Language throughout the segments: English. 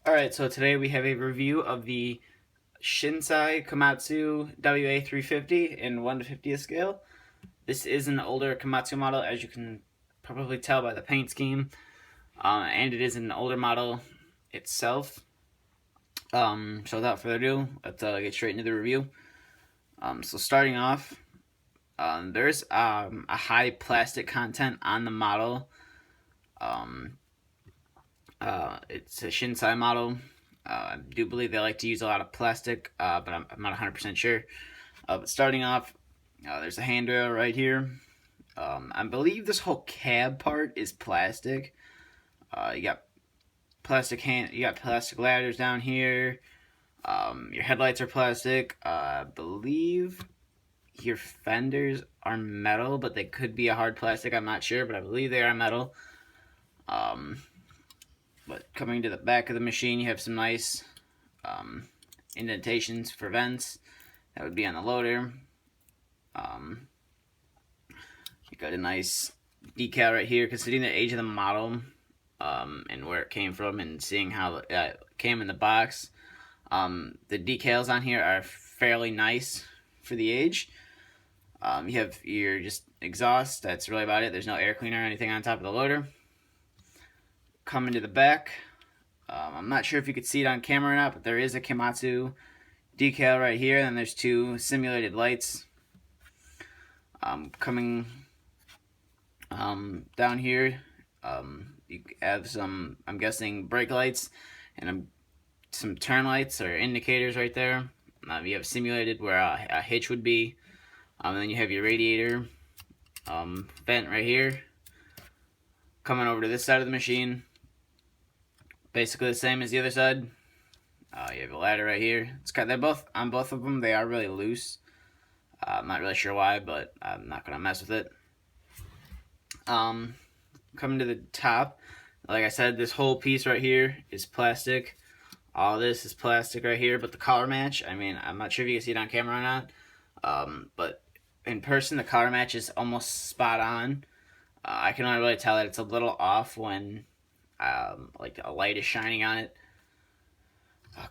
Alright, so today we have a review of the Shinsei Komatsu WA350 in 1 to 50th scale. This is an older Komatsu model, as you can probably tell by the paint scheme, and it is an older model itself. So without further ado, let's get straight into the review. So starting off, there's a high plastic content on the model. It's a Shinsei model. I do believe they like to use a lot of plastic, but I'm not 100% sure. But starting off, there's a handrail right here. I believe this whole cab part is plastic. You got you got plastic ladders down here. Your headlights are plastic. I believe your fenders are metal, but they could be a hard plastic. I'm not sure, but I believe they are metal. But coming to the back of the machine, you have some nice indentations for vents. That would be on the loader. You got a nice decal right here, considering the age of the model and where it came from, and seeing how it came in the box. The decals on here are fairly nice for the age. You have your just exhaust. That's really about it. There's no air cleaner or anything on top of the loader. Coming to the back, I'm not sure if you could see it on camera or not, but there is a Komatsu decal right here, and there's two simulated lights. Coming down here, you have some, I'm guessing, brake lights and some turn lights or indicators right there. You have simulated where a hitch would be. And then you have your radiator vent right here. Coming over to this side of the machine, basically the same as the other side. You have a ladder right here. They're both on both of them. They are really loose. I'm not really sure why, but I'm not gonna mess with it. Coming to the top, like I said, this whole piece right here is plastic. All this is plastic right here, but the color match, I mean, I'm not sure if you can see it on camera or not, but in person, the color match is almost spot on. I can only really tell that it's a little off when like a light is shining on it.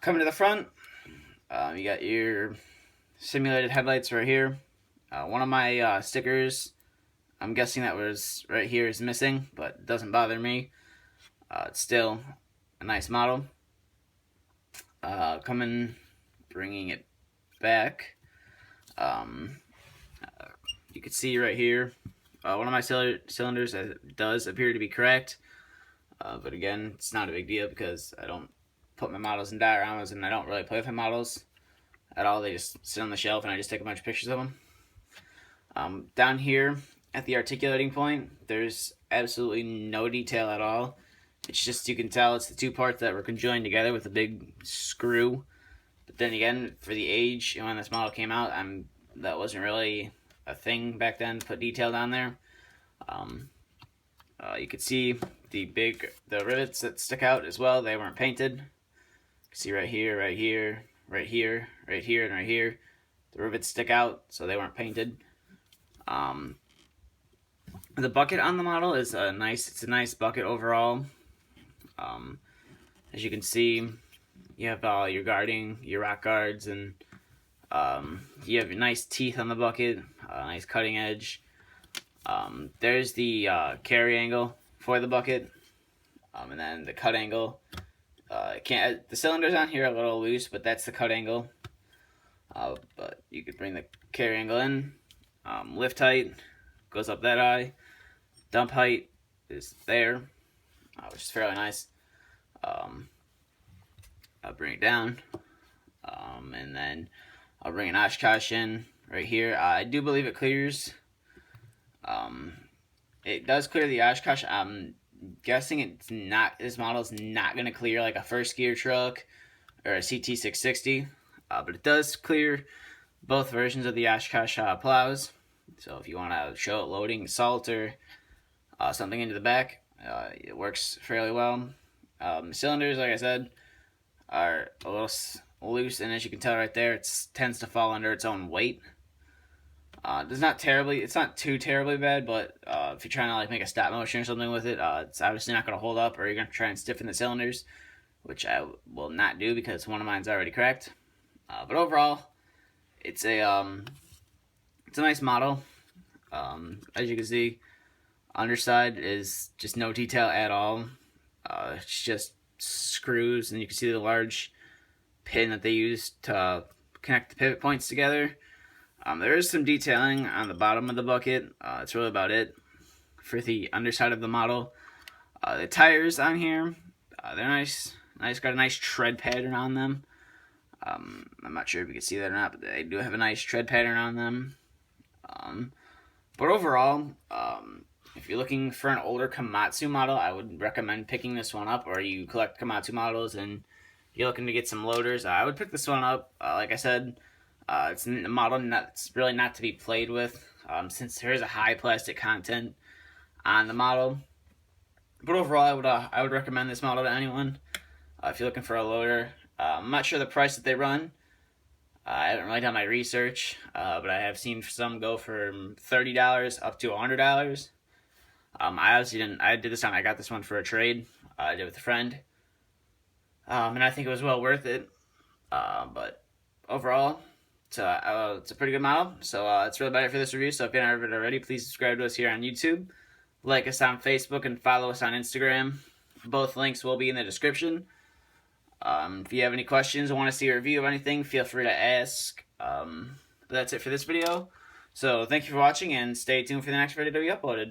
Coming to the front, you got your simulated headlights right here. One of my stickers, I'm guessing that was right here, is missing, but it doesn't bother me. It's still a nice model. Bringing it back. You can see right here, one of my cylinders does appear to be cracked. But again, it's not a big deal because I don't put my models in dioramas, and I don't really play with my models at all. They just sit on the shelf, and I just take a bunch of pictures of them. Down here at the articulating point, there's absolutely no detail at all. It's just, you can tell it's the two parts that were conjoined together with a big screw. But then again, for the age, when this model came out, that wasn't really a thing back then to put detail down there. You could see the rivets that stick out as well. They weren't painted. You can see right here, right here, right here, right here, and right here. The rivets stick out, so they weren't painted. The bucket on the model is it's a nice bucket overall. As you can see, you have your guarding, your rock guards, and you have nice teeth on the bucket, nice cutting edge. There's the carry angle for the bucket, and then the cut angle. The cylinders on here are a little loose, but that's the cut angle. But you could bring the carry angle in. Lift height goes up that high. Dump height is there, which is fairly nice. I'll bring it down, and then I'll bring an Oshkosh in right here. I do believe it clears. It does clear the Oshkosh. I'm guessing it's not. This model is not going to clear like a first gear truck or a CT660, but it does clear both versions of the Oshkosh plows. So if you want to show it loading salt or something into the back, it works fairly well. Cylinders, like I said, are a little loose, and as you can tell right there, it tends to fall under its own weight. It's not too terribly bad, but if you're trying to like make a stop motion or something with it, it's obviously not going to hold up, or you're going to try and stiffen the cylinders, which I will not do because one of mine's already cracked. But overall, it's a nice model. As you can see, underside is just no detail at all. It's just screws, and you can see the large pin that they use to connect the pivot points together. There is some detailing on the bottom of the bucket. That's really about it for the underside of the model. The tires on here, they're nice. Got a nice tread pattern on them. I'm not sure if you can see that or not, but they do have a nice tread pattern on them. But overall, if you're looking for an older Komatsu model, I would recommend picking this one up. Or you collect Komatsu models and you're looking to get some loaders, I would pick this one up. Like I said, it's a model that's really not to be played with, since there is a high plastic content on the model. But overall, I would recommend this model to anyone if you're looking for a loader. I'm not sure the price that they run. I haven't really done my research, but I have seen some go from $30 up to $100. I obviously didn't. I did this one. I got this one for a trade. I did with a friend, and I think it was well worth it. But overall, it's a pretty good model. So that's really about it for this review. So if you haven't already, please subscribe to us here on YouTube, like us on Facebook, and follow us on Instagram. Both links will be in the description. If you have any questions or want to see a review of anything, feel free to ask. But that's it for this video. So thank you for watching, and stay tuned for the next video to be uploaded.